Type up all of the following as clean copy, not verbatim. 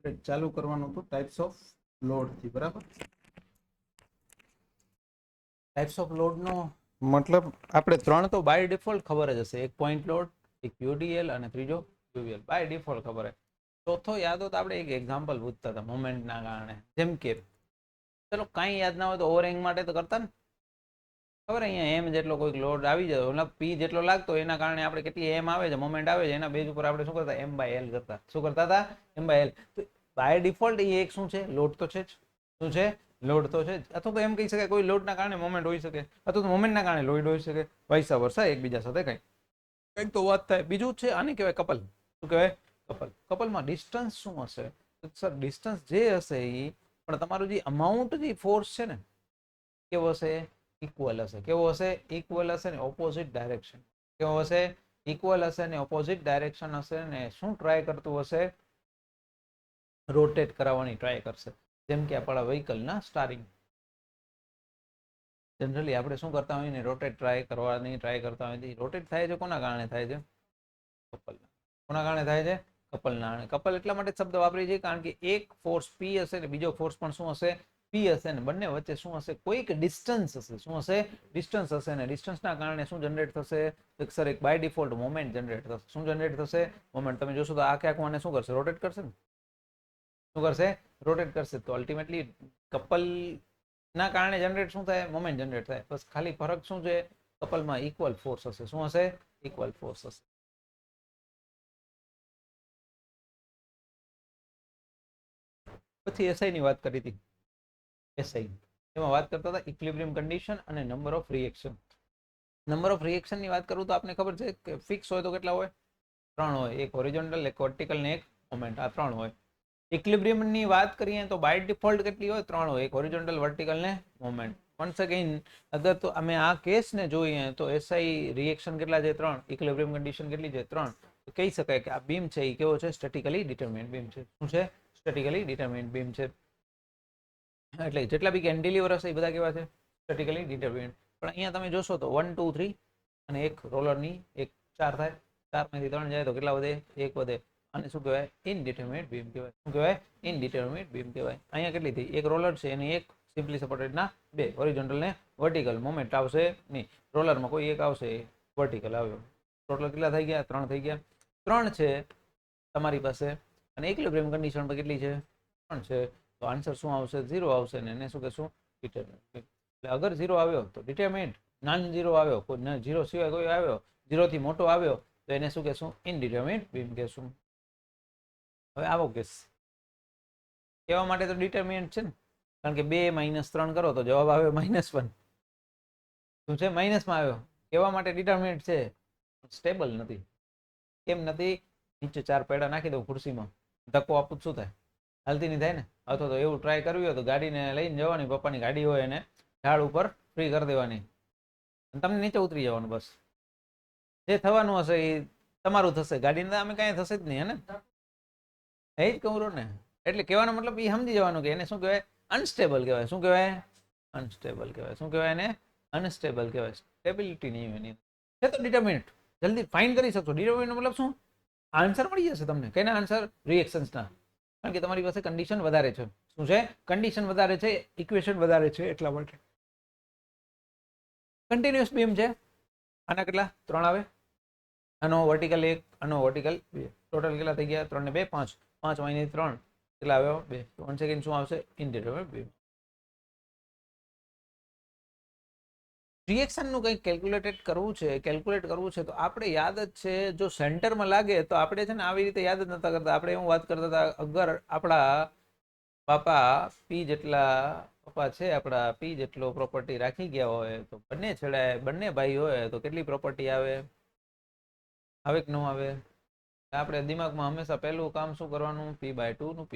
આપણે ચાલુ કરવાનું હતું ટાઈપ્સ ઓફ લોડ થી, બરાબર. ટાઈપ્સ ઓફ લોડ નો મતલબ આપણે ત્રણ તો બાય ડિફોલ્ટ ખબર જ હશે, એક પોઈન્ટ લોડ, એક યુડીએલ અને ત્રીજો યુવીએલ, બાય ડિફોલ્ટ ખબર છે. ચોથો યાદ હોય તો આપણે એક એક્ઝામ્પલ પૂછતા હતા મોમેન્ટના કારણે, જેમ કે ચલો કાંઈ યાદ ના હોય તો ઓવરહેંગ માટે તો કરતા ને ખબર, અહીંયા એમ જેટલો કોઈક લોડ આવી જાય મતલબ પી જેટલો લાગતો એના કારણે આપણે કેટલી એમ આવે છે મોમેન્ટ આવે છે એના બેઝ ઉપર આપણે શું કરતા, એમ બાય એલ કરતા. શું કરતા હતા? M by L. તો બાય ડિફોલ્ટ એ એક શું છે, લોડ તો છે જ. શું છે? લોડ તો છે જ. અથવા તો એમ કહી શકાય કોઈ લોડના કારણે મોમેન્ટ હોઈ શકે, અથવા તો મોમેન્ટના કારણે લોડ હોઈ શકે, વાઇસ વર્સા, એકબીજા સાથે કંઈક તો વાત થાય. બીજું છે આને કહેવાય કપલ. શું કહેવાય? કપલ. કપલમાં ડિસ્ટન્સ શું હશે? સર ડિસ્ટન્સ જે હશે એ પણ તમારું જે અમાઉન્ટ જે ફોર્સ છે ને કેવો હશે? ઇક્વલ હશે. કેવો હશે? ઇક્વલ હશે ને ઓપોઝિટ ડાયરેક્શન. કેવો હશે? ઇક્વલ હશે ને ઓપોઝિટ ડાયરેક્શન હશે ને શું ટ્રાય કરતું હશે? રોટેટ કરાવવાની ટ્રાય કરશે. જેમ કે આપણા વ્હીકલના સ્ટારિંગ, જનરલી આપણે શું કરતા હોઈએ ને, રોટેટ ટ્રાય કરવાની ટ્રાય કરતા હોય. રોટેટ થાય છે કોના કારણે થાય છે? કપલના. કોના કારણે થાય છે? કપલના. કપલ એટલા માટે શબ્દ વાપરીએ છીએ કારણ કે એક ફોર્સ પી હશે ને બીજો ફોર્સ પણ શું હશે? પી હશે ને બંને વચ્ચે શું હશે? કોઈક ડિસ્ટન્સ હશે. શું હશે? ડિસ્ટન્સ હશે ને ડિસ્ટન્સના કારણે શું જનરેટ થશે? સર એક બાય ડિફોલ્ટ મોમેન્ટ જનરેટ થશે. શું જનરેટ થશે? મોમેન્ટ. તમે જોશો તો આખે આખું આને શું કરશે? રોટેટ કરશે ને. શું કરશે? રોટેટ કરશે. તો અલ્ટિમેટલી કપલ ના કારણે જનરેટ શું થાય? મોમેન્ટ જનરેટ થાય. બસ ખાલી ફરક શું છે? કપલમાં ઇક્વલ ફોર્સ હશે. શું હશે? ઇક્વલ ફોર્સ હશે. પછી એસઆઈ ની વાત કરી હતી. એસઆઈ એમાં વાત કરતા હતા ઇક્વિલિબ્રિયમ કન્ડિશન અને number of reaction. Number of reaction ની વાત કરું તો આપને ખબર છે કે ફિક્સ હોય તો કેટલા હોય? 3 હોય. એક હોરિઝોન્ટલ, એક વર્ટિકલ ને એક મોમેન્ટ. આ 3 હોય. ઇક્વિલિબ્રિયમ ની વાત કરીએ તો બાય ડિફોલ્ટ કેટલી હોય? 3 હોય. એક હોરિઝોન્ટલ, વર્ટિકલ ને મોમેન્ટ. વન્સ અગેન અગર તો અમે આ કેસ ને જોઈએ તો એસઆઈ રિએક્શન કેટલા છે? 3. ઇક્વિલિબ્રિયમ કન્ડિશન કેટલી છે? 3. તો કહી શકાય કે આ બીમ છે એ કેવો છે? સ્ટેટિકલી ડિટર્મિન્ડ બીમ છે. શું છે? સ્ટેટિકલી ડિટર્મિન્ડ બીમ છે. એટલે જેટલા બી કેન્ટિલીવર હશે એ બધા કેવા છે? સ્ટેટિકલી ડિટર્મિન્ડ. પણ અહીંયા તમે જોશો તો 1 2 3 અને એક રોલરની એક 4 થાય. 4 માંથી 3 જાય તો કેટલા વધે? 1 વધે. આને શું કહેવાય? ઇનડિટર્મિનેટ બીમ કહેવાય. શું કહેવાય? ઇનડિટર્મિનેટ બીમ કહેવાય. અહીંયા કેટલી થઈ? એક રોલર છે એની એક સિમ્પલી સપોર્ટેડના 2 હોરિઝોન્ટલ ને વર્ટિકલ. મોમેન્ટ આવશે નહીં. રોલરમાં કોઈ એક આવશે, વર્ટિકલ આવ્યો. ટોટલ કેટલા થઈ ગયા? 3 થઈ ગયા. 3 છે તમારી પાસે અને ઇક્વિલિબ્રિયમ કન્ડિશન પર કેટલી છે? 3 છે. તો આન્સર શું આવશે? 0 આવશે ને એને શું કહેશું? ડિટર્મિનેટ. એટલે અગર 0 આવ્યો તો ડિટર્મિનેટ, નોન 0 આવ્યો, કોઈ 0 સિવાય કોઈ આવ્યો, 0 થી મોટો આવ્યો તો એને શું કહેશું? ઇનડિટર્મિનેટ બીમ કહેશું. હવે આવો કેસ કહેવા માટે તો ડિટર્મિનેટ છે ને, કારણ કે 2 - 3 કરો તો જવાબ આવે -1. શું છે? માઇનસમાં આવ્યો. કહેવા માટે ડિટર્મિનેટ છે, સ્ટેબલ નથી. કેમ નથી? નીચે 4 પૈડા નાખી દઉં ખુરશીમાં, ધક્કો આપું શું થાય? હાલતી નહીં થાય ને. અથવા તો એવું ટ્રાય કરવી હોય તો ગાડીને લઈને જવાની, પપ્પાની ગાડી હોય એને ઝાડ ઉપર ફ્રી કરી દેવાની, તમને નીચે ઉતરી જવાનું. બસ જે થવાનું હશે એ તમારું થશે. ગાડીને અમે કાંઈ થશે જ નહીં. હે જ કહું ને. એટલે કહેવાનો મતલબ એ સમજી જવાનું કે એને શું કહેવાય? અનસ્ટેબલ કહેવાય. શું કહેવાય? અનસ્ટેબલ કહેવાય. શું કહેવાય એને? અનસ્ટેબલ કહેવાય. સ્ટેબિલિટી નહીં એની છે. તો ડિટર્મિનેટ જલ્દી ફાઇન કરી શકશો. ડિટર્મિનેટ મતલબ શું? આન્સર મળી જશે તમને. કેના આન્સર? રિએક્શન્સના. કારણ કે તમારી પાસે કન્ડિશન વધારે છે. શું છે? કન્ડિશન વધારે છે, ઇક્વેશન વધારે છે, એટલા માટે. કન્ટિન્યુઅસ બીમ છે. આના કેટલા? 3 આવે. આનો વર્ટિકલ 1, આનો વર્ટિકલ 2. ટોટલ કેટલા થઈ ગયા? 3 ને 2 5. 5 - 3 કેટલા આવ્યો? 2. 1 સેકન્ડ શું આવશે? ઇનડિટર્મિનેટ બીમ. રિએક્શનનું કંઈક કેલ્ક્યુલેટ કરવું છે તો આપણે યાદ જ છે, જો સેન્ટરમાં લાગે તો આપણે છે ને આવી રીતે યાદ જ નતા કરતા. આપણે એવું વાત કરતા હતા અગર આપણા બાપા પી જેટલા પપ્પા છે, આપણા પી જેટલો પ્રોપર્ટી રાખી ગયા હોય તો બંને છેડાય બંને ભાઈ હોય તો કેટલી પ્રોપર્ટી આવે? આવે કે ન આવે? આપણે દિમાગમાં હંમેશા પહેલું કામ શું કરવાનું? P/2 નું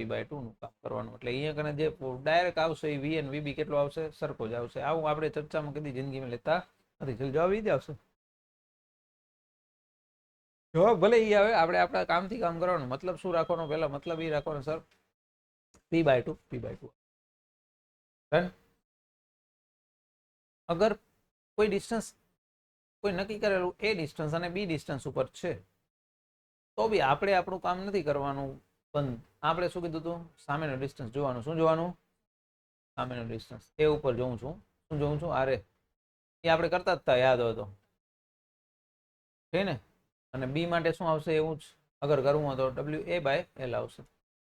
કામ કરવાનું. એટલે અહીંયા કને જે ડાયરેક્ટ આવશે એ વી અને વીબી કેટલો આવશે? સરખો જ આવશે. આવું આપણે ચર્ચામાં કદી જિંદગીમાં લેતા નથી. જવાબ એ જ આવશે. જવાબ ભલે એ આવે, આપણે આપણા કામથી કામ કરવાનું. મતલબ શું રાખવાનો? પહેલા મતલબ એ રાખવાનો સર, P/2. અગર કોઈ ડિસ્ટન્સ કોઈ નક્કી કરેલું એ ડિસ્ટન્સ અને બી ડિસ્ટન્સ ઉપર છે તો બી આપણે આપણું કામ નથી કરવાનું બંધ. આપણે શું કીધું હતું? સામેનો ડિસ્ટન્સ જોવાનું. શું જોવાનું? સામેનો ડિસ્ટન્સ. એ ઉપર જોઉં છું. શું જોઉં છું? આરે. એ આપણે કરતા જ હતા, યાદ હોય તો, છે ને? અને બી માટે શું આવશે? એવું જ અગર કરવું હોય તો WA/L આવશે.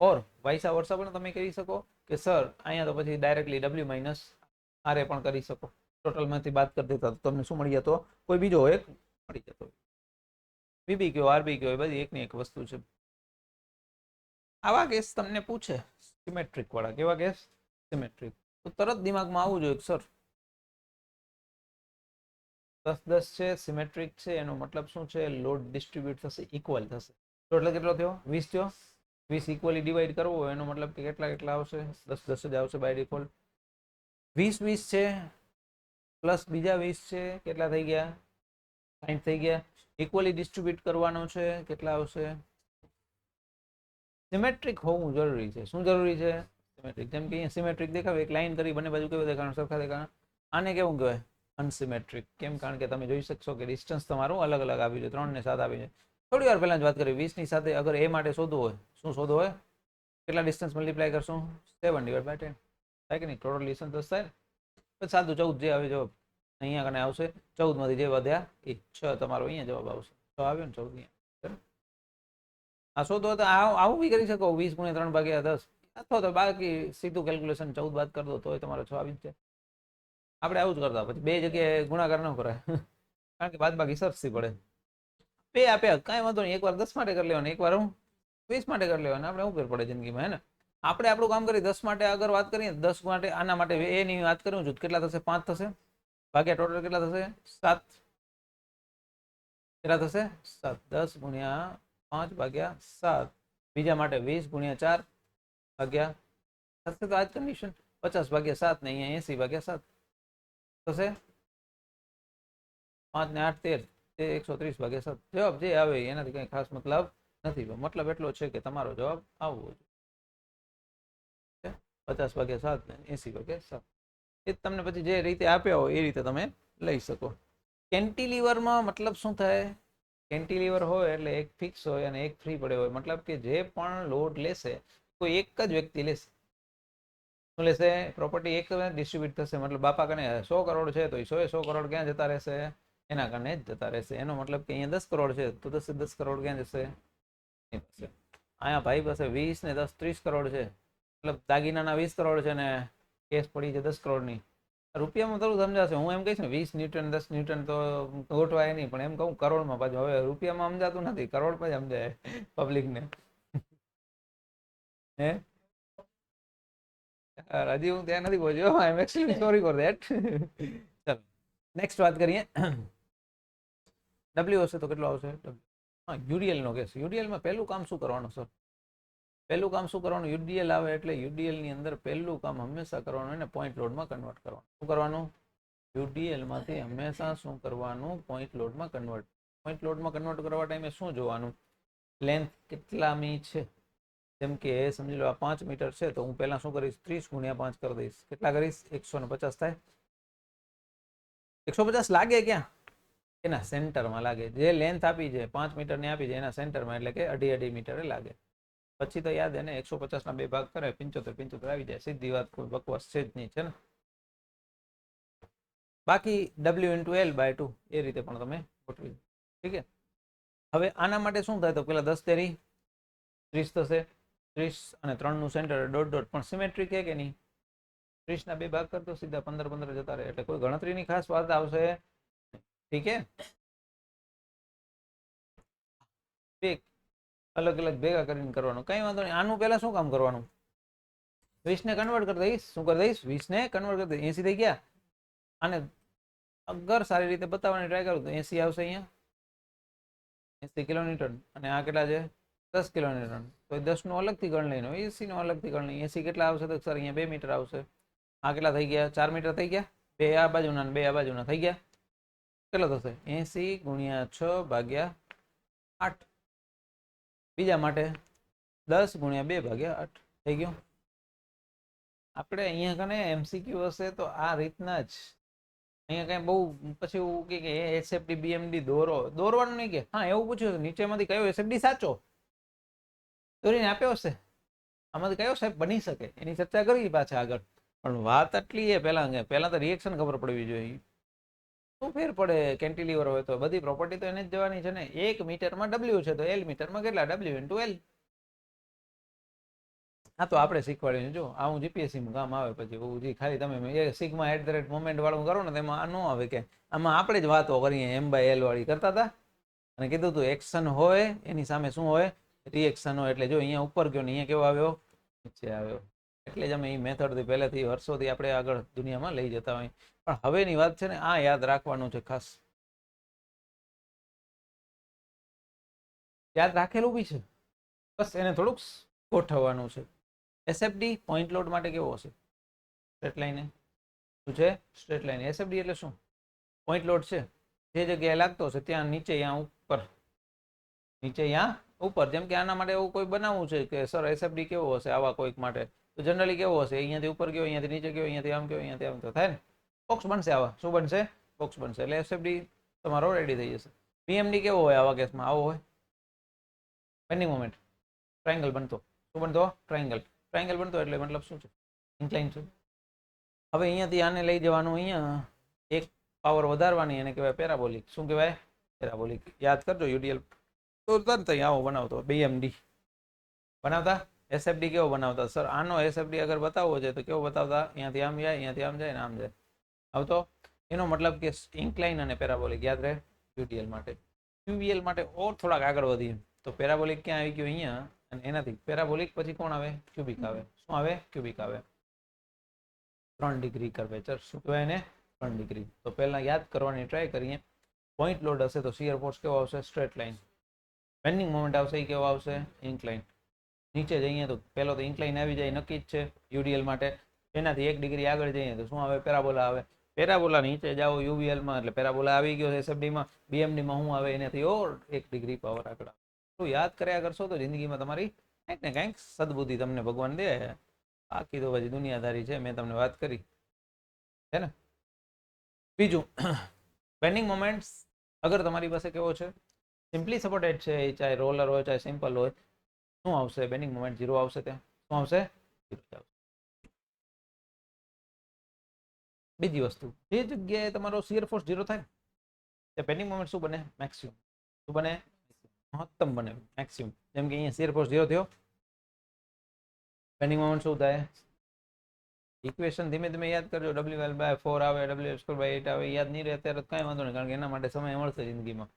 ઓર વાઇસા વર્સા પણ તમે કરી શકો કે સર અહીંયા તો પછી ડાયરેક્ટલી W-RA પણ કરી શકો. ટોટલમાંથી બાદ કરી દેતા તો તમને શું મળી જતો? કોઈ બીજો એક મળી જતો. બીબી કયો આરબી કયો એ બધી એકની એક વસ્તુ છે. આવા કેસ તમને પૂછે સિમેટ્રિક વાળા. કેવા કેસ? સિમેટ્રિક. તો તરત દિમાગમાં આવવું જોઈએ સર 10-10 છે, સિમેટ્રિક છે, એનો મતલબ શું છે? લોડ ડિસ્ટ્રીબ્યુટ થશે, ઇક્વલ થશે. તો એટલે કેટલો થયો? 20 થયો. 20 ઇક્વલી ડિવાઈડ કરવો હોય એનો મતલબ કે કેટલા આવશે? 10-10 જ આવશે બાય ડિફોલ્ટ. 20-20 છે પ્લસ બીજા 20 છે, કેટલા થઈ ગયા? 60 થઈ ગયા. ઇક્વલી ડિસ્ટ્રીબ્યુટ કરવાનો છે, કેટલા આવશે? સિમેટ્રિક હોવું જરૂરી છે. શું જરૂરી છે? સિમેટ્રિક. જેમ કે અહીંયા સિમેટ્રિક દેખાવે, એક લાઈન કરી બંને બાજુ કેવું દેખાણ? સરખા દેખાણ. આને કેવું કહેવાય? અનસિમેટ્રિક. કેમ? કારણ કે તમે જોઈ શકશો કે ડિસ્ટન્સ તમારું અલગ અલગ આવ્યું છે. 3 ને 7 આવી છે. થોડી વાર પહેલા જ વાત કરી, 20 ની સાથે અગર એ માટે શોધવું હોય, શું શોધવું હોય? કેટલા ડિસ્ટન્સ મલ્ટીપ્લાય કરશું? 7/10 થાય કે નહીં? ટોટલ ડિસ્ટન્સ 10 થાય ને? સાદું 14 જે આવે જવાબ અહીંયા કને આવશે. 14 માંથી જે વધ્યા એ 6 તમારો અહીંયા જવાબ આવશે. 6 આવ્યો ને 14 અહીંયા. આ શોધો તો આવું બી કરી શકો. 20 × 3/10 અથવા તો બાકી સીધું કેલ્ક્યુલેશન 14 બાદ કરી દો તોય તમારો 6 આવી જ જાય. આપણે આવું જ કરતા. પછી બે જગ્યાએ ગુણાકાર ન કરાય કારણ કે બાદ બાકી સરસી પડે. બે આપ્યા કાંઈ વાંધો નહીં. એકવાર 10 માટે કરી લેવાનું, એકવાર 20 માટે કરી લેવાનું. આપણે ઉપર પડે જિંદગીમાં, હે ને? આપણે આપણું કામ કરી 10 માટે અગર વાત કરીએ, 10 માટે આના માટે એની વાત કરું છું, કેટલા થશે? 5 થશે ભાગ્યા ટોટલ કેટલા થશે? 7. કેટલા થશે? 7. 10 × 5/7. બીજા માટે 20 × 4 ભાગ્યા થશે તો આ જ કન્ડિશન. 50/7 ને અહીંયા 80/7 થશે. 5 ને 8 13 તે 130/7. જવાબ જે આવે એનાથી કઈ ખાસ મતલબ નથી. મતલબ એટલો છે કે તમારો જવાબ આવવો જોઈએ. 50/7 ને 80/7. એ તમને પછી જે રીતે આપ્યા હોય એ રીતે તમે લઈ શકો. કેન્ટિલીવરમાં મતલબ શું થાય? કેન્ટિલીવર હોય એટલે એક ફિક્સ હોય અને એક ફ્રી પડે હોય. મતલબ કે જે પણ લોડ લેશે કોઈ એક જ વ્યક્તિ લેશે. શું લેશે? પ્રોપર્ટી એક ડિસ્ટ્રીબ્યુટ થશે. મતલબ બાપા કને 100 કરોડ છે તો 100 કરોડ ક્યાં જતા રહેશે? એના કારણે જ જતા રહેશે. એનો મતલબ કે અહીંયા 10 કરોડ છે તો 10 કરોડ ક્યાં જશે? અહીંયા ભાઈ પાસે 20 ને 10 30 કરોડ છે. મતલબ દાગીનાના 20 કરોડ છે ને કેસ પડી છે 10 કરોડની. રૂપિયામાં થોડું સમજાશે. હું એમ કહીશ ને 20 ન્યૂટન 10 ન્યૂટન તો ગોઠવાય નહીં, પણ એમ કહું કરોડમાં પાછું. હવે રૂપિયામાં સમજાતું નથી, કરોડમાં જ સમજાય પબ્લિકને. હે હજી હું ત્યાં નથી પહોંચ્યો. આઈ એમ એક્સ્ટ્રીમલી સોરી ફોર ધેટ. ચાલો નેક્સ્ટ વાત કરીએ. ડબલ્યુ હશે તો કેટલો આવશે? હા, યુડીએલ નો કેસ. યુડીએલમાં પહેલું કામ શું કરવાનું સર? પહેલું કામ શું કરવાનું? યુડીએલ આવે એટલે યુડીએલ ની અંદર પહેલું કામ હંમેશા કરવાનું એને પોઈન્ટ લોડમાં કન્વર્ટ કરવાનું. શું કરવાનું? યુડીએલ માંથી હંમેશા શું કરવાનું? પોઈન્ટ લોડમાં કન્વર્ટ. પોઈન્ટ લોડમાં કન્વર્ટ કરવા ટાઈમે શું જોવાનું? લેન્થ કેટલામી છે. જેમ કે સમજી લો આ 5 મીટર છે તો હું પહેલા શું કરીશ? 30 × 5 કરી દઈશ. કેટલા કરીશ? 150 થાય. 150 લાગે ક્યાં? એના સેન્ટરમાં લાગે. જે લેન્થ આપી છે 5 મીટરની આપી છે એના સેન્ટરમાં, એટલે કે 2.5 મીટરે લાગે. પછી તો યાદ એને 150 ના 2 ભાગ કરે 75 આવી જાય. સીધી વાત, કોઈ બકવાસ છે જ નહીં, છે ને? બાકી W/L/2 એ રીતે પણ તમે ગોઠવી. ઠીક છે. હવે આના માટે શું થાય? તો પેલા 10 તેરી 30 થશે. 30 અને 3 નું સેન્ટર ડોટ ડોટ. પણ સિમેટ્રિક છે કે નહીં? 30 ના 2 ભાગ કરતો સીધા 15 જતા રહે. એટલે કોઈ ગણતરીની ખાસ વાત આવશે. ઠીક છે. બે અલગ અલગ ભેગા કરીને કરવાનું, કઈ વાંધો નહીં. આનું પહેલા શું કામ કરવાનું? 20 ને કન્વર્ટ કરી દઈશ. શું કરી દઈશ? 20 ને કન્વર્ટ કરી દઈશ. 80 થઈ ગયા. અને અગર સારી રીતે બતાવવાની ટ્રાય કરું તો 80 આવશે. અહીંયા 80 કિલોન્યુટન. અને આ કેટલા છે? 10 કિલોન્યુટન. તો 10 નું અલગથી ગણ લઈને 80 નું અલગથી ગણ લઈને 80 કેટલા આવશે? તો સર અહીંયા 2 મીટર આવશે. આ કેટલા થઈ ગયા? 4 મીટર થઈ ગયા. 2 આ બાજુના અને 2 આ બાજુના થઈ ગયા. કેટલો થશે? 80 × 6/8. બીજા માટે 10 × 2/8 થઈ ગયું. આપણે અહીંયા કને એમસીક્યુ હશે તો આ રીતના જ. અહીંયા કઈ બહુ પછી એવું કે એસએફડી બીએમડી દોરવાનું નહીં કે હા એવું પૂછ્યું નીચેમાંથી કયો એસએફડી સાચો દોરીને આપ્યો હશે. આમાંથી કયો શેપ બની શકે એની ચર્ચા કરી પાછા આગળ. પણ વાત આટલી એ પહેલા તો રિએક્શન ખબર પડવી જોઈએ. શું ફેર પડે કેન્ટિલીવર હોય તો? બધી પ્રોપર્ટી તો એને જ જવાની છે ને. 1 મીટરમાં W છે તો L મીટરમાં કેટલા? W into L. આ તો આપણે શીખવાડ્યું. જો આ હું જીપીએસસીમાં કામ આવે પછી ખાલી તમે sigma at the rate moment વાળું કરો ને તેમાં આ ન આવે કે આમાં આપણે જ વાતો કરીએ M/L વાળી કરતા હતા અને કીધું તું એક્શન હોય એની સામે શું હોય? રિએક્શન હોય. એટલે જો અહીંયા ઉપર ગયો ને અહીંયા કેવો આવ્યો? નીચે આવ્યો. એટલે જ અમે એ મેથડથી પહેલેથી વર્ષોથી આપણે આગળ દુનિયામાં લઈ જતા હોય. પણ હવેની વાત છે ને આ યાદ રાખવાનું છે ખાસ. યાદ રાખેલું બી છે, બસ એને થોડુંક ગોઠવવાનું છે. એસએફડી પોઈન્ટ લોડ માટે કેવો હશે? Straight line. શું છે? Straight line. એસએફડી એટલે શું? પોઈન્ટ લોડ છે જે જગ્યાએ લાગતો હશે ત્યાં નીચે ત્યાં ઉપર, નીચે ત્યાં ઉપર. જેમ કે આના માટે એવું કોઈ બનાવવું છે કે સર એસએફડી કેવો હશે આવા કોઈક માટે, તો જનરલી કેવો હશે? અહીંયાથી ઉપર ગયો, અહીંયાથી નીચે ગયો, અહીંયાથી આમ ગયો, અહીંયાથી આમ, તો થાય ને બોક્સ બનશે. આવા શું બનશે? બોક્સ બનશે. એટલે એસએફડી તમારો રેડી થઈ જશે. પીએમડી કેવો હોય આવા કેસમાં? આવો હોય બેન્ડિંગ મોમેન્ટ. ટ્રાયંગલ બનતો. શું બનતો? ટ્રાયંગલ. ટ્રાયંગલ બનતો એટલે મતલબ શું છે? ઇન્ક્લાઇન છે. હવે અહીંયાથી આને લઈ જવાનું, અહીંયા એક પાવર વધારવાની, એને કહેવાય પેરાબોલિક. શું કહેવાય? પેરાબોલિક. યાદ કરજો યુડીએલ તો તરત આવો બનાવતો. બીએમડી બનાવતા. એસએફડી કેવો બનાવતા? સર આનો એસએફડી અગર બતાવવો છે તો કેવો બતાવતા? અહીંયાથી આમ જાય, અહીંયાથી આમ જાય ને આમ જાય. આવતો એનો મતલબ કે ઇન્ક્લાઇન અને પેરાબોલિક યાદ રહે યુડીએલ માટે. ક્યુવીએલ માટે ઓર થોડાક આગળ વધીએ તો પેરાબોલિક ક્યાં આવી ગયો? અહીંયા. અને એનાથી પેરાબોલિક પછી કોણ આવે? ક્યુબિક આવે. શું આવે? ક્યુબિક આવે. 3 ડિગ્રી કર્વેચર. શું કહેવાય એને? 3 ડિગ્રી. તો પહેલા યાદ કરવાની ટ્રાય કરીએ. પોઈન્ટ લોડ હશે તો શિયર ફોર્સ કેવો આવશે? Straight line. બેન્ડિંગ મોમેન્ટ આવશે એ કેવો આવશે? ઇન્ક્લાઇન. નીચે જઈએ તો પહેલો તો ઇન્ક્લાઇન આવી જાય, નક્કી જ છે યુડીએલ માટે. એનાથી 1 ડિગ્રી આગળ જઈએ તો શું આવે? પેરાબોલા આવે. પેરાબોલા નીચે જાઓ યુવીએલમાં એટલે પેરાબોલા આવી ગયો એસએફડીમાં. બીએમડીમાં શું આવે? એનાથી ઓર 1 ડિગ્રી પાવર આગળ. તો યાદ કર્યા કરશો તો જિંદગીમાં તમારી કંઈક ને કંઈક સદબુદ્ધિ તમને ભગવાન દે. બાકી તો પછી દુનિયાદારી છે, મેં તમને વાત કરી છે ને. બીજું, બેન્ડિંગ મોમેન્ટ્સ અગર તમારી પાસે કેવો છે? સિમ્પલી સપોર્ટેડ છે, ચાહે રોલર હોય ચાહે સિમ્પલ હોય, શું આવશે? બેન્ડિંગ મોમેન્ટ 0 આવશે. ત્યાં શું આવશે? 0 આવશે. બીજી વસ્તુ, જે જગ્યાએ તમારો શિયર ફોર્સ 0 થાય તે બેન્ડિંગ મોમેન્ટ શું બને? મેક્સિમમ. શું બને? મહત્તમ બને. મેક્સિમમ. જેમ કે અહીંયા શિયર ફોર્સ 0 થયો, બેન્ડિંગ મોમેન્ટ શું થાય? ઇક્વેશન ધીમે ધીમે યાદ કરજો. WL/4 આવે, WL/8 આવે. યાદ નહીં રહે અત્યારે કાંઈ વાંધો નહીં, કારણ કે એના માટે સમય મળશે જિંદગીમાં.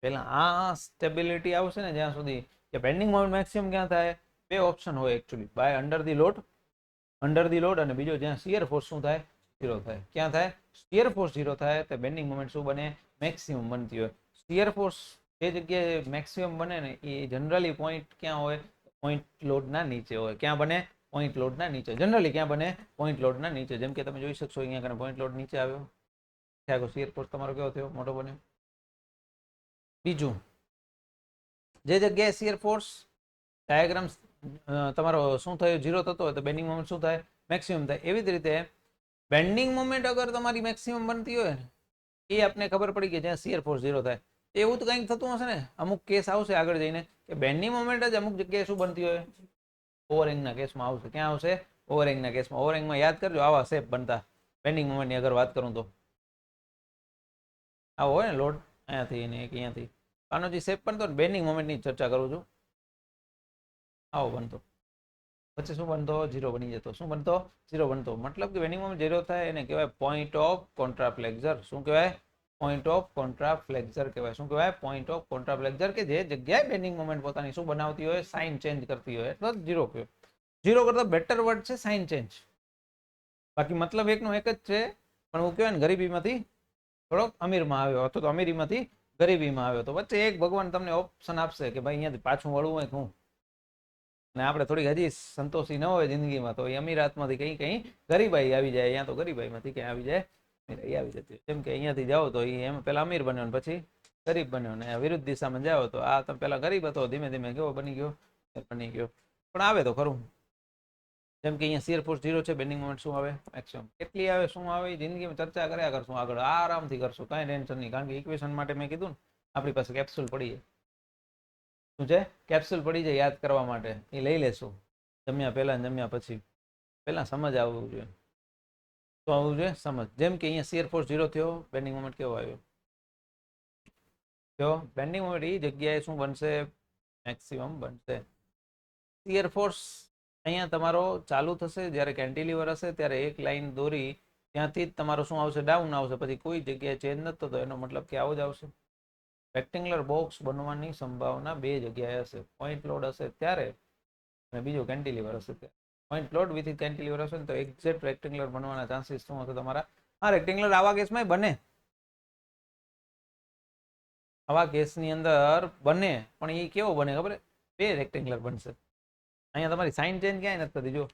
પહેલા આ સ્ટેબિલિટી આવશે ને જ્યાં સુધી કે બેન્ડિંગ મોમેન્ટ મેક્સિમમ ક્યાં થાય? બે ઓપ્શન હોય actually, by under the load, અને બીજો જ્યાં શિયર ફોર્સ શું થાય? 0 થાય. ક્યાં થાય? શિયર ફોર્સ 0 થાય તો બેન્ડિંગ મોમેન્ટ શું બને? મેક્સિમમ બનતી હોય. શિયર ફોર્સ જે જગ્યાએ મેક્સિમમ બને ને એ જનરલી પોઈન્ટ ક્યાં હોય? પોઈન્ટ લોડના નીચે હોય. ક્યાં બને? પોઈન્ટ લોડના નીચે. જનરલી ક્યાં બને? પોઈન્ટ લોડના નીચે. જેમ કે તમે જોઈ શકશો અહીંયા કને પોઈન્ટ લોડ નીચે આવ્યો, ત્યાં શિયર ફોર્સ તમારો કેવો થયો? મોટો બન્યો. બીજું, જે જગ્યાએ શિયર ફોર્સ ડાયાગ્રામ તમારો શું થયો? 0 થતો હોય તો બેન્ડિંગ મોમેન્ટ શું થાય? મેક્સિમમ થાય. એવી જ રીતે બેન્ડિંગ મોમેન્ટ અગર તમારી મેક્સિમમ બનતી હોય ને એ આપને ખબર પડી કે જ્યાં શિયર ફોર્સ 0 થાય. એવું તો કંઈક થતું હશે ને, અમુક કેસ આવશે આગળ જઈને કે બેન્ડિંગ મોમેન્ટ જ અમુક જગ્યાએ શું બનતી હોય? ઓવરહેંગના કેસમાં આવશે. ક્યાં આવશે? ઓવરહેંગના કેસમાં. ઓવરહેંગમાં યાદ કરજો આવા શેપ બનતા. બેન્ડિંગ મોમેન્ટની અગર વાત કરું તો આવો હોય ને લોડ અહીંયાથી ને એક અહીંયાથી. આનો જે શેપ બનતો ને બેન્ડિંગ મોમેન્ટની ચર્ચા કરું છું. આવો બનતો, પછી શું બનતો? 0 બની જતો. શું બનતો? 0 બનતો. મતલબ કે બેન્ડિંગ મોમેન્ટ 0 થાય એને કહેવાય પોઈન્ટ ઓફ કોન્ટ્રાફ્લેક્સર. શું કહેવાય? પોઈન્ટ ઓફ કોન્ટ્રાફ્લેક્સર કહેવાય. શું કહેવાય? પોઈન્ટ ઓફ કોન્ટ્રાફ્લેક્સર, કે જે જગ્યાએ બેન્ડિંગ મોમેન્ટ પોતાની શું બનાવતી હોય? સાઇન ચેન્જ કરતી હોય. એટલે 0 કહેવાય. 0 કરતા બેટર વર્ડ છે સાઇન ચેન્જ. બાકી મતલબ એકનો એક જ છે, પણ હું કહેવાય ને ગરીબીમાંથી થોડોક અમીરમાં આવ્યો, અથવા તો અમીરીમાંથી ગરીબીમાં આવ્યો. તો વચ્ચે એક ભગવાન તમને ઓપ્શન આપશે કે ભાઈ અહીંયાથી પાછું વળવું હોય હું, અને આપણે થોડીક હજી સંતોષી ન હોય જિંદગીમાં તો એ અમીરાતમાંથી કઈ ગરીબાઈ આવી જાય. અહીંયા તો ગરીબાઈમાંથી ક્યાં આવી જાય? અમીરાઈ આવી જતી. જેમ કે અહીંયાથી જાઓ તો એમ પેલા અમીર બન્યો ને પછી ગરીબ બન્યો, ને વિરુદ્ધ દિશામાં જાઓ તો આ તમે પેલા ગરીબ હતો, ધીમે ધીમે કેવો બની ગયો? બની ગયો. પણ આવે તો ખરું. જેમ કે અહીંયા શિયર ફોર્સ 0 છે, બેન્ડિંગ મોમેન્ટ શું આવે? મેક્સિમમ. કેટલી આવે? શું આવે? જિંદગીમાં ચર્ચા કર્યા કરશું આગળ, આરામથી કરશું, કાંઈ ટેન્શન નહીં. કારણ કે ઇક્વેશન માટે મેં કીધું ને આપણી પાસે કેપ્સ્યુલ પડી જાય. શું છે? કેપ્સ્યુલ પડી જાય યાદ કરવા માટે, એ લઈ લેશું. જમ્યા પહેલા ને જમ્યા પછી પહેલા સમજ આવવું જોઈએ. શું આવવું જોઈએ? સમજ. જેમ કે અહીંયા શિયર ફોર્સ 0 થયો, બેન્ડિંગ મોમેન્ટ કેવો આવ્યો? જો બેન્ડિંગ મોમેન્ટ એ જગ્યાએ શું બનશે? મેક્સિમમ બનશે. શિયર ફોર્સ અહીંયા તમારો ચાલુ થશે જ્યારે કેન્ટિલીવર હશે ત્યારે એક લાઈન દોરી ત્યાંથી જ તમારો શું આવશે? ડાઉન આવશે. પછી કોઈ જગ્યાએ ચેન્જ નથી થતો, એનો મતલબ કે આવો જ આવશે. રેક્ટેંગ્યુલર બોક્સ બનવાની સંભાવના બે જગ્યાએ હશે. પોઈન્ટ લોડ હશે ત્યારે અને બીજો કેન્ટિલીવર હશે ત્યારે. પોઈન્ટ લોડ વિથ કેન્ટિલીવર હશે ને તો એક્ઝેક્ટ રેક્ટેંગ્યુલર બનવાના ચાન્સીસ શું હશે તમારા? આ રેક્ટેંગ્યુલર આવા કેસમાં બને, આવા કેસની અંદર બને, પણ એ કેવો બને ખબર? બે રેક્ટેંગ્યુલર બનશે. અહીંયા તમારી સાઇન ચેન્જ ક્યાંય નથી થતી. જો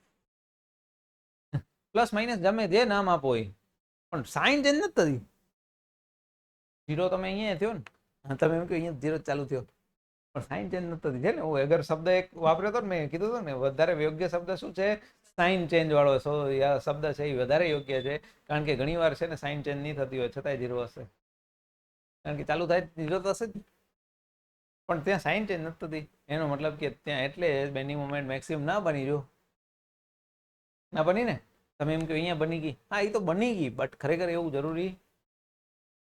પ્લસ માઇનસ ગમે જે નામ આપો એ, પણ સાઇન ચેન્જ નથી થતી. 0 તમે અહીંયા થયો ને, તમે એમ કે અહીંયા 0 ચાલુ થયો, પણ સાઇન ચેન્જ નથી થતી. છે ને હું અગર શબ્દ એક વાપર્યો હતો ને, મેં કીધું હતું ને વધારે યોગ્ય શબ્દ શું છે? સાઇન ચેન્જ વાળો શબ્દ છે એ વધારે યોગ્ય છે. કારણ કે ઘણી વાર છે ને સાઇન ચેન્જ નહીં થતી હોય છતાંય 0 હશે. કારણ કે ચાલુ થાય 0 તો હશે જ, પણ ત્યાં સાઇન ચેન્જ નથી થતી. એનો મતલબ કે ત્યાં એટલે બેન્ડિંગ મોમેન્ટ મેક્સિમમ ના બની. જો ના બની ને, તમે એમ કે અહીંયા બની ગઈ, હા એ તો બની ગઈ, બટ ખરેખર એવું જરૂરી.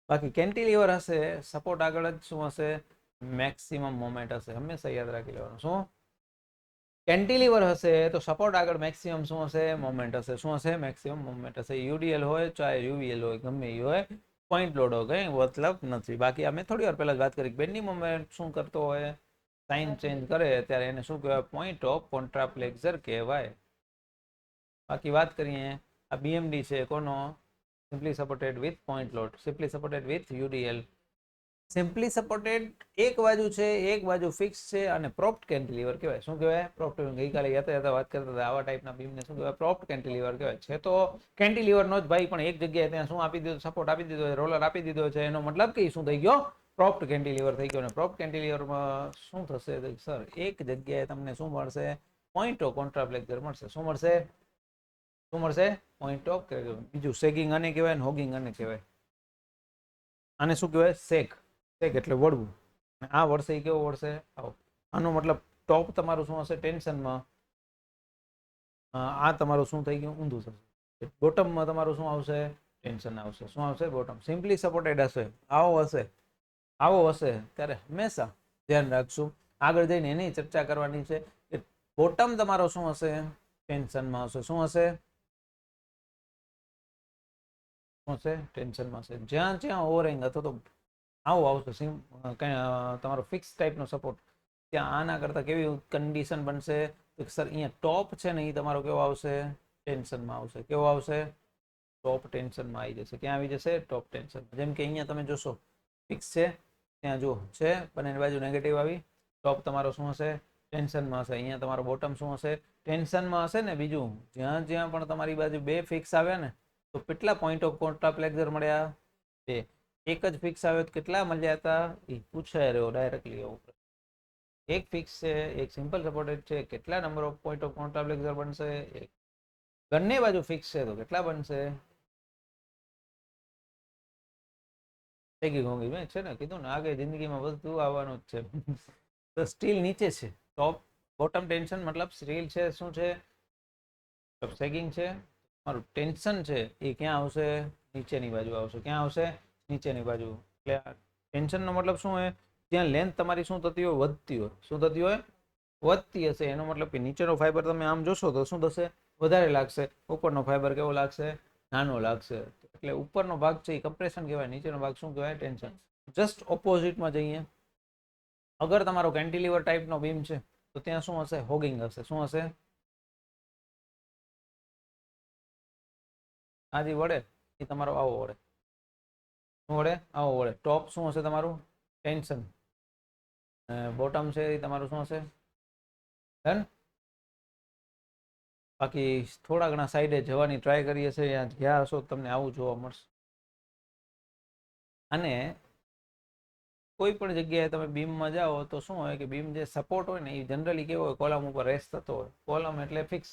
બાકી કેન્ટિલીવર હશે, સપોર્ટ આગળ જ શું હશે? મેક્સિમમ મોમેન્ટ હશે. હંમેશા યાદ રાખી લેવાનું. શું? કેન્ટિલીવર હશે તો સપોર્ટ આગળ મેક્સિમમ શું હશે? મોમેન્ટ હશે. શું હશે? મેક્સિમમ મોમેન્ટ હશે. યુડીએલ હોય ચાહે યુવીએલ હોય, ગમે એ હોય, પોઈન્ટ લોડ હોય, કંઈ મતલબ નથી. બાકી અમે થોડી વાર પહેલા જ વાત કરી, બેન્ડિંગ મોમેન્ટ શું કરતો હોય? સાઇન ચેન્જ કરે ત્યારે એને શું કહેવાય? પોઈન્ટ ઓફ કોન્ટ્રાપ્લેક્સર કહેવાય. બાકી વાત કરીએ, આ બીએમડી છે કોનો? Simply supported with point load, simply supported with UDL. Simply supported એક બાજુ છે, એક બાજુ ફિક્સ છે, અને પ્રોપ્ટ કેન્ટિલીવર કહેવાય. શું કહેવાય? પ્રોપ્ટ. ગઈકાલે યાતા વાત કરતા હતા, આવા ટાઈપના બીમને શું કહેવાય? પ્રોપ્ટ કેન્ટિલીવર કહેવાય. છે તો કેન્ટિલીવર નો જ ભાઈ, પણ એક જગ્યાએ ત્યાં શું આપી દીધો? સપોર્ટ આપી દીધો, રોલર આપી દીધો છે. એનો મતલબ કે શું થઈ ગયો? પ્રોપ્ટ કેન્ટિલીવર થઈ ગયો. અને પ્રોપ્ટ કેન્ટિલીવરમાં શું થશે સર? એક જગ્યાએ તમને શું મળશે? પોઈન્ટ ઓફ કોન્ટ્રાપ્લેક્સર મળશે. શું મળશે? શું મળશે? Point of. બીજું સેગિંગ આને કહેવાય ને હોગિંગ આને કહેવાય. આને શું કહેવાય? શેક. શેક એટલે વળવું. આ વર્ષે એ કેવો વળશે? આવો. આનો મતલબ ટોપ તમારું શું હશે? ટેન્શનમાં. આ તમારું શું થઈ ગયું? ઊંધું થશે. બોટમમાં તમારું શું આવશે? ટેન્શન આવશે. શું આવશે? બોટમ. સિમ્પલી સપોર્ટેડ હશે, આવો હશે, આવો હશે ત્યારે હંમેશા ધ્યાન રાખશું. આગળ જઈને એની ચર્ચા કરવાની છે કે બોટમ તમારો શું હશે? ટેન્શનમાં હશે. શું હશે? શું હશે? ટેન્શનમાં હશે. જ્યાં જ્યાં ઓવરહેંગ અથવા તો આવો આવશે તમારો ફિક્સ ટાઈપનો સપોર્ટ, ત્યાં આના કરતાં કેવી કન્ડિશન બનશે? તો સર અહીંયા ટોપ છે ને એ તમારો કેવો આવશે? ટેન્શનમાં આવશે. કેવો આવશે? ટોપ ટેન્શનમાં આવી જશે. ક્યાં આવી જશે? ટોપ ટેન્શન. જેમ કે અહીંયા તમે જોશો ફિક્સ છે, ત્યાં જો છે બંનેની બાજુ નેગેટિવ આવી, ટોપ તમારો શું હશે? ટેન્શનમાં હશે. અહીંયા તમારો બોટમ શું હશે? ટેન્શનમાં હશે ને. બીજું જ્યાં જ્યાં પણ તમારી બાજુ બે ફિક્સ આવ્યા ને, તો કેટલા પોઈન્ટ ઓફ કોન્ટ્રાપ્લેક્સર મળ્યા? બે. એક જ ફિક્સ આવ્યો તો કેટલા મળ્યા હતા? એ પૂછાય રહ્યો ડાયરેક્ટલી. એવું એક ફિક્સ છે, એક સિમ્પલ સપોર્ટેડ છે, કેટલા નંબર ઓફ પોઈન્ટ ઓફ કોન્ટ્રાપ્લેક્સર બનશે? બંને બાજુ ફિક્સ છે તો કેટલા બનશે? છે ને, કીધું ને આગળ જિંદગીમાં બધું આવવાનું જ છે. તો સ્ટીલ નીચે છે. ટોપ બોટમ ટેન્શન મતલબ સ્ટીલ છે. શું છે? સેગિંગ છે. મારું ટેન્શન છે એ ક્યાં આવશે? નીચેની બાજુ આવશે. ક્યાં આવશે? નીચેની બાજુ. એટલે ટેન્શનનો મતલબ શું હોય? ત્યાં લેન્થ તમારી શું થતી હોય? વધતી હોય. શું થતી હોય? વધતી હશે. એનો મતલબ કે નીચેનો ફાઈબર તમે આમ જોશો તો શું થશે? વધારે લાગશે. ઉપરનો ફાઈબર કેવો લાગશે? નાનો લાગશે. એટલે ઉપરનો ભાગ છે એ કમ્પ્રેશન કહેવાય, નીચેનો ભાગ શું કહેવાય? ટેન્શન. જસ્ટ ઓપોઝિટમાં જઈએ, અગર તમારો કેન્ટિલીવર ટાઈપનો બીમ છે તો ત્યાં શું હશે? હોગિંગ હશે. શું હશે? આ જે વળે એ તમારો આવો વળે. શું વળે? આવો વળે. ટોપ શું હશે તમારું? ટેન્શન. બોટમ છે એ તમારું શું હશે? ડન. બાકી થોડા ઘણા સાઈડે જવાની ટ્રાય કરીએ છીએ, ત્યાં ગયા હશો તમને આવું જોવા મળશે. અને કોઈ પણ જગ્યાએ તમે બીમમાં જાઓ તો શું હોય કે બીમ જે સપોર્ટ હોય ને એ જનરલી કેવો હોય? કોલમ ઉપર રેસ્ટ થતો હોય. કોલમ એટલે ફિક્સ.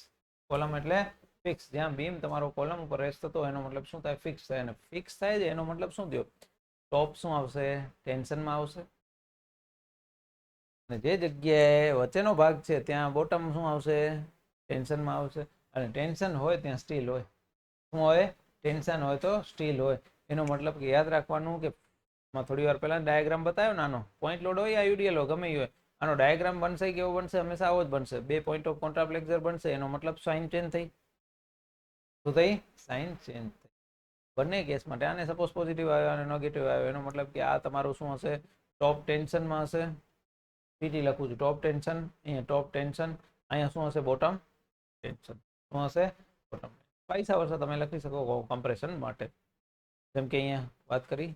કોલમ એટલે ફિક્સ. જ્યાં બીમ તમારો કોલમ ઉપર રેસ્ટ થતો હોય એનો મતલબ શું થાય? ફિક્સ થાય. અને ફિક્સ થાય છે એનો મતલબ શું થયો? ટોપ શું આવશે? ટેન્શનમાં આવશે. અને જે જગ્યાએ વચ્ચેનો ભાગ છે ત્યાં બોટમ શું આવશે? ટેન્શનમાં આવશે, અને ટેન્શન હોય ત્યાં સ્ટીલ હોય. શું હોય? ટેન્શન હોય તો સ્ટીલ હોય. એનો મતલબ કે યાદ રાખવાનું કે થોડી વાર પહેલા ડાયાગ્રામ બતાવ્યો ને, આનો પોઈન્ટ લોડ હોય આયુડીએલ હોય ગમે હોય, આનો ડાયાગ્રામ બનશે કેવો બનશે? હંમેશા આવો જ બનશે. 2 પોઈન્ટ ઓફ કોન્ટ્રાપ્લેક્સર બનશે, એનો મતલબ સાઇન ચેન્જ થઈ. શું થઈ? સાઇન ચેન્જ થઈ. બંને કેસ માટે. આને સપોઝ પોઝિટિવ આવ્યો અને નેગેટિવ આવ્યો, એનો મતલબ કે આ તમારું શું હશે? ટોપ ટેન્શનમાં હશે. ટીટી લખું છું, ટોપ ટેન્શન. અહીંયા ટોપ ટેન્શન, અહીંયા શું હશે? Bottom tension. શું હશે? બોટમ. પૈસા વર્ષ તમે લખી શકો કમ્પ્રેશન માટે. જેમ કે અહીંયા વાત કરી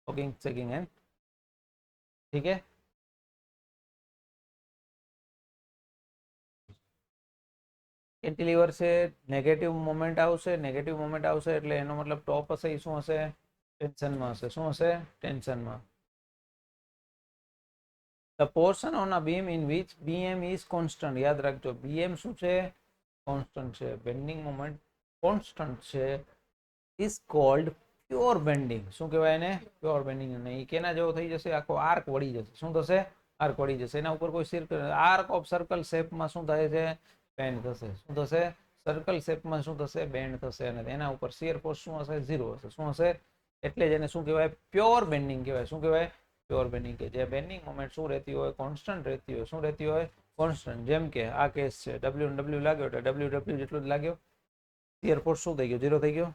હોગિંગ સેગિંગ એન્ડ, ઠીક છે. કેન્ટિલીવર છે, નેગેટિવ મોમેન્ટ આવશે. નેગેટિવ મોમેન્ટ આવશે એટલે એનો મતલબ ટોપ હશે એ શું હશે? ટેન્શનમાં હશે. શું હશે? ટેન્શનમાં. The portion on a beam in which BM is constant. યાદ રાખજો, BM શું છે? કોન્સ્ટન્ટ છે. બેન્ડિંગ મોમેન્ટ કોન્સ્ટન્ટ છે, is called પ્યોર બેન્ડિંગ. શું કહેવાય એને? Pure bending. અને એ કેના જેવો થઈ જશે? આખો આર્ક વળી જશે. શું થશે? આર્ક વળી જશે. એના ઉપર કોઈ સર્કલ, આર્ક ઓફ સર્કલ શેપમાં શું થાય છે? બેન્ડ થશે. શું થશે? સર્કલ શેપમાં શું થશે? બેન્ડ થશે. અને એના ઉપર શિયર ફોર્સ શું હશે? 0 હશે. શું હશે? એટલે જ એને શું કહેવાય? પ્યોર બેન્ડિંગ કહેવાય. શું કહેવાય? Pure bending. કે જે બેન્ડિંગ મોમેન્ટ શું રહેતી હોય? કોન્સ્ટન્ટ રહેતી હોય. શું રહેતી હોય? કોન્સ્ટન્ટ. જેમ કે આ કેસ છે, ડબલ્યુ અને ડબલ્યુ લાગ્યો એટલે ડબલ્યુ ડબલ્યુ જેટલો જ લાગ્યો. શિયર ફોર્સ શું થઈ ગયો? 0 થઈ ગયો.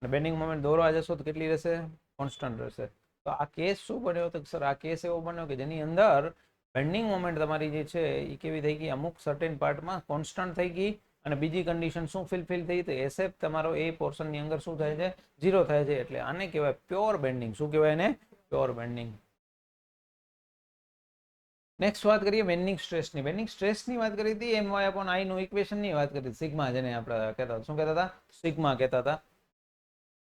અને બેન્ડિંગ મોમેન્ટ દોરવા જશો તો કેટલી રહેશે? કોન્સ્ટન્ટ રહેશે. તો આ કેસ શું બન્યો? તો સર આ કેસ એવો બન્યો કે જેની અંદર બેન્ડિંગ મોમેન્ટ તમારી જે છે એ કેવી થઈ ગઈ? અમુક સર્ટેન પાર્ટમાં કોન્સ્ટન્ટ થઈ ગઈ. અને બીજી કન્ડિશન શું ફિલફિલ થઈ? તો એસેપ તમારો એ પોર્શનની અંદર શું થાય છે? 0 થાય છે. એટલે આને કહેવાય પ્યોર બેન્ડિંગ. શું કહેવાય એને? Pure bending. નેક્સ્ટ વાત કરીએ બેન્ડિંગ સ્ટ્રેસની. બેન્ડિંગ સ્ટ્રેસની વાત કરી હતી એમ વાય અપોન આઈ નું ઇક્વેશનની વાત કરી, સિગ્મા, જેને આપણે કહેતા હતા. શું કહેતા હતા? સિગ્મા કહેતા હતા.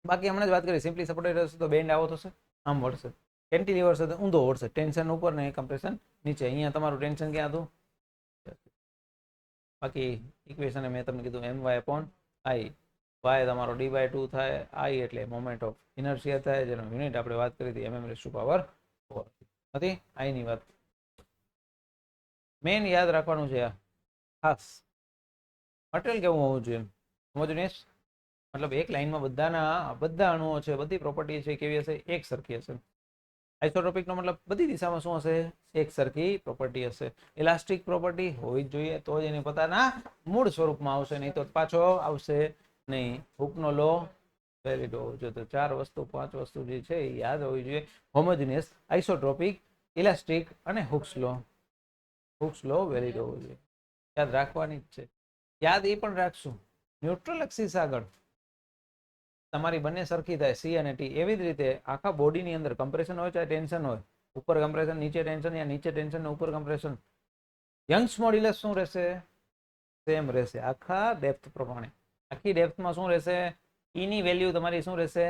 બાકી હમણાં જ વાત કરી, સિમ્પલી સપોર્ટેડ હશે તો બેન્ડ આવો થશે, આમ વળશે. કેન્ટિલીવર છે તો ઊંધો વળશે. ટેન્શન ઉપર ને કમ્પ્રેશન નીચે. અહીંયા તમારું ટેન્શન ક્યાં હતું? બાકી ઇક્વેશન મેં તમને કીધું એમ વાય અપોન આઈ. વાય તમારો d/2 થાય. આઈ એટલે મોમેન્ટ ઓફ ઇનર્શિયા થાય, જેનો યુનિટ આપણે વાત કરી હતી mm⁴ હતી. આઈની વાત મેન યાદ રાખવાનું છે. ખાસ મટીરિયલ કેવું હોવું જોઈએ? હોમોજીનિયસ, મતલબ એક લાઈનમાં બધા અણુઓ છે, બધી પ્રોપર્ટી છે કેવી હશે? એક સરખી હશે. આઇસોટ્રોપિક નો મતલબ બધી દિશામાં શું હશે? એક સરખી પ્રોપર્ટી હશે. ઇલાસ્ટિક પ્રોપર્ટી હોવી જ જોઈએ, તો જ એની પોતાના મૂળ સ્વરૂપમાં આવશે, નહીં તો પાછો આવશે નહીં. હુકનો લો વેલિડ હોવો જોઈએ. તો 4 વસ્તુ 5 વસ્તુ જે છે એ યાદ હોવી જોઈએ. હોમોજીનિયસ, આઇસોટ્રોપિક, ઇલાસ્ટિક અને હુક્સ લો. હુક્સ લો વેલિડ હોવો જોઈએ. યાદ રાખવાની જ છે. યાદ એ પણ રાખશું, ન્યુટ્રલ એક્સિસ આગળ તમારી બંને સરખી થાય, સી અને ટી. એવી જ રીતે આખા બોડીની અંદર કમ્પ્રેશન હોય ચાહે ટેન્શન હોય, ઉપર કમ્પ્રેશન નીચે ટેન્શન, યા નીચે ટેન્શન ઉપર કમ્પ્રેશન, યંગ્સ મોડ્યુલસ શું રહેશે? સેમ રહેશે. આખા ડેપ્થ પ્રમાણે. આખી ડેપ્થમાં શું રહેશે? ઈની વેલ્યુ તમારી શું રહેશે?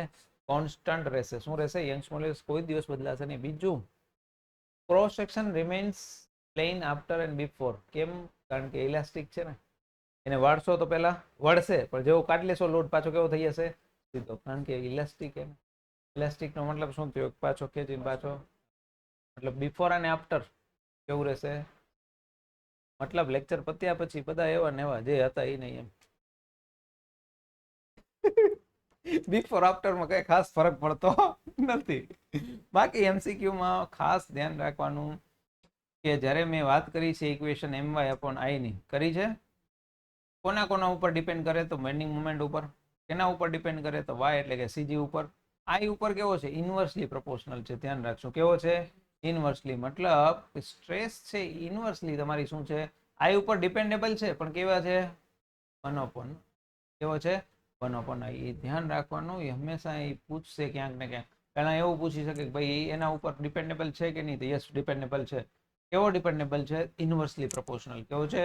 કોન્સ્ટન્ટ રહેશે. શું રહેશે? યંગ્સ મોડ્યુલસ કોઈ દિવસ બદલાશે નહીં. બીજું, cross section remains plane after and before. કેમ? કારણ કે ઇલાસ્ટિક છે ને, એને વાળશો તો પહેલા વળશે, પણ જેવું કાઢી લેશો લોડ પાછો કેવો થઈ જશે? સીધો. કારણ કે ઇલાસ્ટિક એને, ઇલાસ્ટિક નો મતલબ શું થયો? પાછો ખેંચીને પાછો, મતલબ બિફોર અને આફ્ટર કેવું રહેશે? મતલબ લેક્ચર પત્યા પછી બધા એવા ને એવા જે હતા એ નહીં એમ. બિફોર આફ્ટરમાં કઈ ખાસ ફરક પડતો નથી. બાકી એમસીક્યુમાં ખાસ ધ્યાન રાખવાનું કે જ્યારે મેં વાત કરી છે equation M Y upon i ની કરી છે, કોના કોના ઉપર ડિપેન્ડ કરે? તો બેન્ડિંગ મોમેન્ટ ઉપર. કેના ઉપર ડિપેન્ડ કરે? તો વાય એટલે કે સીજી ઉપર. આઈ ઉપર કેવો છે? ઇન્વર્સલી પ્રોપોર્શનલ છે. ધ્યાન રાખજો કેવો છે? ઇન્વર્સલી. મતલબ સ્ટ્રેસ છે ઇન્વર્સલી તમારી શું છે? આઈ ઉપર ડિપેન્ડેબલ છે, પણ કેવા છે? 1/, કેવો છે? 1/i. એ ધ્યાન રાખવાનું. એ હંમેશા એ પૂછશે ક્યાંક ને ક્યાંક. પહેલા એવું પૂછી શકે કે ભાઈ એના ઉપર ડિપેન્ડેબલ છે કે નહીં? તો યસ ડિપેન્ડેબલ છે. કેવો ડિપેન્ડેબલ છે? ઇન્વર્સલી પ્રોપોર્શનલ. કેવો છે?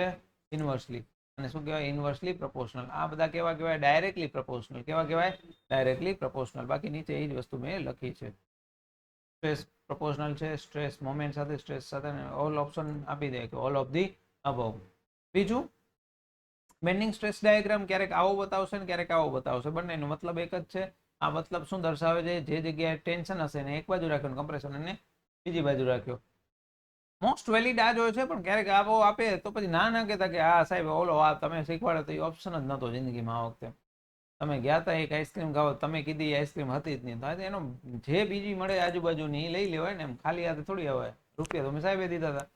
ઇન્વર્સલી. અને શું કહેવાય? ઇન્વર્સલી પ્રોપોર્શનલ. આ બધા કેવા કહેવાય? Directly proportional. કેવા કહેવાય? Directly proportional. બાકી નીચે એ જ વસ્તુ મેં લખી છે. સ્ટ્રેસ પ્રોપોર્શનલ છે, સ્ટ્રેસ મોમેન્ટ સાથે, સ્ટ્રેસ સાથે ઓલ ઓપ્શન આપી દે કે ઓલ ઓફ ધી અબવ. બીજું, બેન્ડિંગ સ્ટ્રેસ ડાયાગ્રામ ક્યારેક આવો બતાવશે ને ક્યારેક આવો બતાવશે. બંનેનો મતલબ એક જ છે. આ મતલબ શું દર્શાવે છે? જે જગ્યાએ ટેન્શન હશે ને એક બાજુ રાખ્યો, કમ્પ્રેશન અને બીજી બાજુ રાખ્યો. મોસ્ટ વેલિડ આ જ હોય છે, પણ ક્યારેક આવો આપે તો પછી ના કહેતા કે હા સાહેબ ઓલો આ તમે શીખવાડે તો એ ઓપ્શન જ નહોતો જિંદગીમાં આ વખતે. તમે ગયા હતા એક આઈસ્ક્રીમ ખાવા, તમે કીધી આઈસ્ક્રીમ હતી જ નહીં, તો એનો જે બીજી મળે આજુબાજુની એ લઈ લેવાય ને, એમ ખાલી હાથે થોડી આવે. રૂપિયા તો મેં સાહેબે દીધા હતા,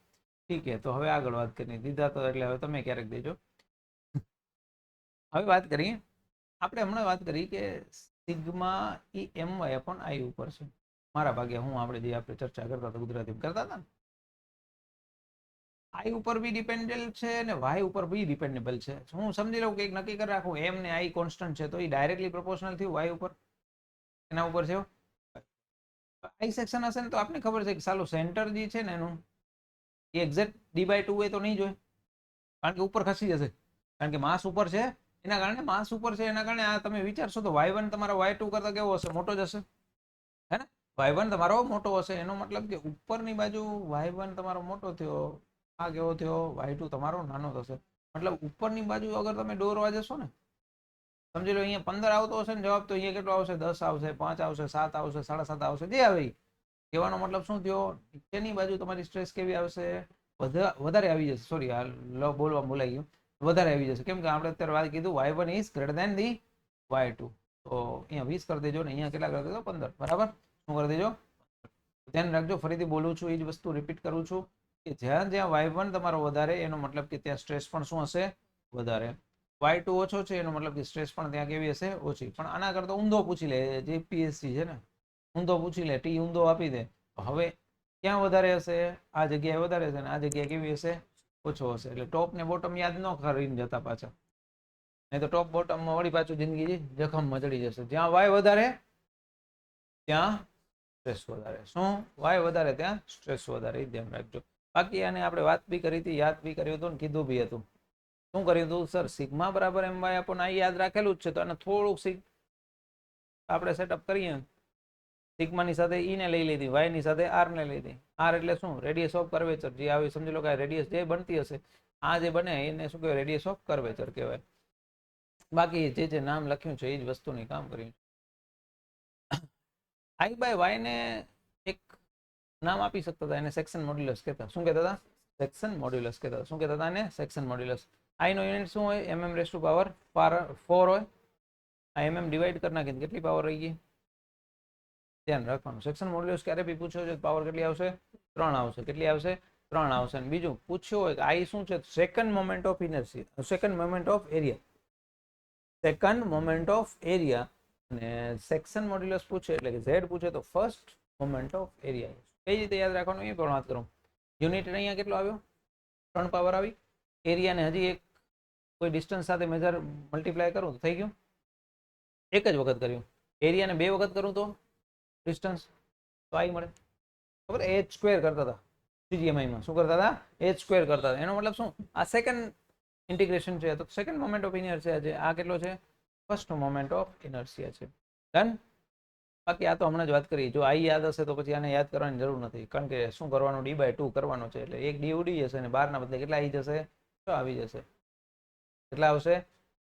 ઠીક છે, તો હવે આગળ વાત કરીએ. દીધા તો એટલે હવે તમે ક્યારેક દેજો. હવે વાત કરીએ, આપણે હમણાં વાત કરી કે sigma E M Y upon i ઉપર છે. મારા ભાગે આપણે ચર્ચા કરતા હતા ગુજરાતીમાં કરતા હતા ને, આઈ ઉપર બી ડિપેન્ડેબલ છે અને વાય ઉપર બી ડિપેન્ડેબલ છે. હું સમજી લઉં કે એક નક્કી કરી રાખું એમ ને આઈ કોન્સ્ટન્ટ છે, તો એ ડાયરેક્ટલી પ્રોપોર્શનલ થયું વાય ઉપર, એના ઉપર છે. આઈ સેક્શન હશે ને તો આપને ખબર છે કે સાલું સેન્ટર જે છે ને એનું એક્ઝેક્ટ d/2 એ તો નહીં જોઈએ, કારણ કે ઉપર ખસી જશે, કારણ કે માસ ઉપર છે એના કારણે, માસ ઉપર છે એના કારણે આ તમે વિચારશો તો y1 તમારો y2 કરતા કેવો હશે, મોટો જ હશે, હે ને? y1 તમારો મોટો હશે, એનો મતલબ કે ઉપરની બાજુ y1 તમારો મોટો થયો, આ કેવો થયો, y2 તમારો નાનો થશે. મતલબ ઉપરની બાજુ અગર તમે દોરવા જશો ને, સમજી લો અહીંયા 15 આવતો હશે ને જવાબ, તો અહીંયા કેટલો આવશે, 10 આવશે, 5 આવશે, 7 આવશે, 7.5 આવશે, જે આવે. કહેવાનો મતલબ શું થયો, નીચેની બાજુ તમારી સ્ટ્રેસ કેવી આવશે, વધારે આવી જશે. સોરી, આ બોલવા બોલાઈ ગયું, વધારે આવી જશે. કેમ કે આપણે અત્યારે વાત કીધું y1 is greater than the y2, તો અહીંયા 20 કરી દેજો ને અહીંયા કેટલા કરી દેજો, 15, બરાબર. શું કરી દેજો, ધ્યાન રાખજો, ફરીથી બોલું છું, એ જ વસ્તુ રિપીટ કરું છું કે જ્યાં જ્યાં y1 તમારો વધારે, એનો મતલબ કે ત્યાં સ્ટ્રેસ પણ શું હશે, વધારે. y2 ઓછો છે એનો મતલબ કે સ્ટ્રેસ પણ ત્યાં કેવી હશે, ઓછી. પણ આના કરતા ઊંધો પૂછી લે, જે પીએસસી છે ને, ઊંધો પૂછી લે, ટી ઊંધો આપી દે, હવે ક્યાં વધારે હશે, આ જગ્યાએ વધારે હશે, આ જગ્યાએ કેવી હશે, ઓછો હશે. એટલે ટોપ ને બોટમ યાદ ન કરીને જતા પાછા, નહીં તો ટોપ બોટમમાં વળી પાછું જિંદગી જખમમાં ચડી જશે. જ્યાં વાય વધારે ત્યાં સ્ટ્રેસ વધારે, શું વાય વધારે ત્યાં સ્ટ્રેસ વધારે, એ ધ્યાન રાખજો. બાકી આને આપણે વાત બી કરી હતી, યાદ બી કર્યું હતું ને કીધું બી હતું. શું કર્યું હતું સર, સિગ્મા બરાબર એમ વાય અપોન આઈ યાદ રાખેલું જ છે, તો આને થોડુંક આપણે સેટઅપ કરીએ. સિગ્માની સાથે ઈ ને લઈ લીધી, વાય ની સાથે આર ને લઈ લીધી. આર એટલે શું, રેડિયસ ઓફ કર્વેચર, જે આવે સમજી લો કે રેડિયસ જે બનતી હશે, આ જે બને એને શું કહેવાય, રેડિયસ ઓફ કર્વેચર કહેવાય. બાકી જે નામ લખ્યું છે એ જ વસ્તુની કામ કર્યું. આઈ બાય વાય ને એક નામ આપી શકતા હતા, એને સેક્શન મોડ્યુલસ કહેતા. શું કહેતા હતા, સેક્શન મોડ્યુલસ કહેતા. શું કહેતા હતા એને, સેક્શન મોડ્યુલસ. આઈ નો યુનિટ શું હોય, mm⁴ હોય. આ mm ડિવાઈડ કરી નાખીને કેટલી પાવર રહી ગઈ, ધ્યાન રાખવાનું. સેક્શન મોડ્યુલસ ક્યારે બી પૂછ્યો છે, પાવર કેટલી આવશે, 3 આવશે. કેટલી આવશે, 3 આવશે. અને બીજું પૂછ્યું હોય કે આઈ શું છે, second moment of inertia, second moment of area, second moment of area. અને સેક્શન મોડ્યુલસ પૂછે એટલે કે ઝેડ પૂછે તો ફર્સ્ટ મોમેન્ટ ઓફ એરિયા. કઈ રીતે યાદ રાખવાનું એ પણ વાત કરું. યુનિટ અહીંયા કેટલો આવ્યો, 3 પાવર આવી. એરિયાને હજી એક કોઈ ડિસ્ટન્સ સાથે મેજર મલ્ટીપ્લાય કરું તો થઈ ગયું, એક જ વખત કર્યું. એરિયાને 2 વખત કરું તો ડિસ્ટન્સ, તો આઈ મળે. ખબર, h² કરતા હતા સીજીએમઆઈમાં. શું કરતા હતા, h² કરતા હતા. એનો મતલબ શું, આ સેકન્ડ ઇન્ટિગ્રેશન છે, તો સેકન્ડ મોમેન્ટ ઓફ ઇનર્શિયા છે. આ કેટલો છે, ફર્સ્ટ મોમેન્ટ ઓફ ઇનર્શિયા છે. ડન. બાકી આ તો હમણાં જ વાત કરી. જો આઈ યાદ હશે તો પછી આને યાદ કરવાની જરૂર નથી, કારણ કે શું કરવાનું, d/2 કરવાનો છે. એટલે એક ડી ઉડી જશે અને 12 ના બદલે કેટલા આવી જશે, 6 આવી જશે. કેટલા આવશે,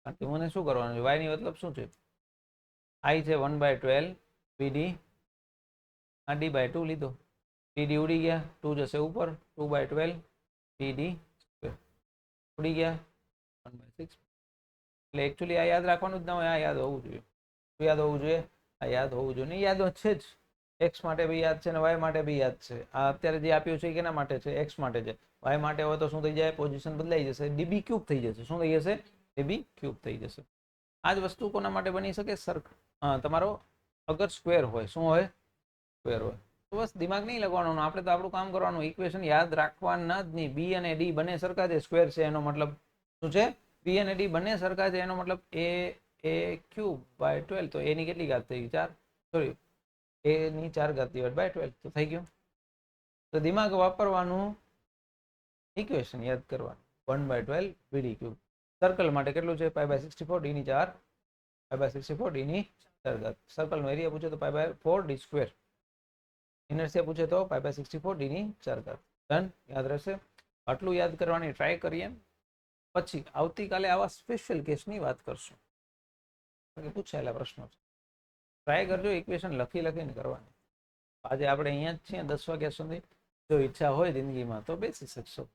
કારણ કે મને શું કરવાનું છે, y ની મતલબ શું છે, આઈ છે 1/12 bd, આ d/2 લીધો, dd ઉડી ગયા, 2 જશે ઉપર, 2/12 bd ઉડી ગયા, 1/6. એટલે એકચ્યુઅલી આ યાદ રાખવાનું જ ના હોય, આ યાદ હોવું જોઈએ. યાદ હોવું જોઈએ, આ યાદ હોવું જોઈએ. યાદ છે જ, એક્સ માટે બી યાદ છે ને વાય માટે બી યાદ છે. આ અત્યારે જે આપ્યું છે એ કેના માટે છે, એક્સ માટે છે. વાય માટે હોય તો શું થઈ જાય, પોઝિશન બદલાઈ જશે, db³ થઈ જશે. શું થઈ જશે, db³ થઈ જશે. આ જ વસ્તુ કોના માટે બની શકે, તમારો અગર સ્ક્વેર હોય. શું હોય, સ્ક્વેર હોય. તો બસ દિમાગ નહીં લગવાનું, આપણે તો આપણું કામ કરવાનું. ઇક્વેશન યાદ રાખવાના જ નહીં. બી અને ડી બંને સરખા છે, સ્ક્વેર છે એનો મતલબ શું છે, બી અને ડી બંને સરખા છે એનો મતલબ a³/12, તો એ ની કેટલી ઘાત થઈ, 4. સોરી, a ની 4 ઘાત / 12, તો થઈ ગયું. તો દિમાગ વાપરવાનું, ઇક્વેશન યાદ કરવાનું. 1/12 bd³. સર્કલ માટે કેટલું છે, π/64, d ની 4, π/64 d ની 4 ઘાત. સર્કલનો એરિયા પૂછે તો π/4 d². ઇનર્શિયા પૂછે તો π/64 d ની 4 ઘાત. ડન, યાદ રહેશે. આટલું યાદ કરવાની ટ્રાય કરીએ. પછી આવતીકાલે આવા સ્પેશિયલ કેસની વાત કરશું, પૂછાયેલા પ્રશ્નો છે. ટ્રાય કરજો ઇક્વેશન લખીને કરવાની. આજે આપણે અહીંયા જ છીએ 10 વાગ્યા સુધી. જો ઈચ્છા હોય જિંદગીમાં તો બેસી શકશો.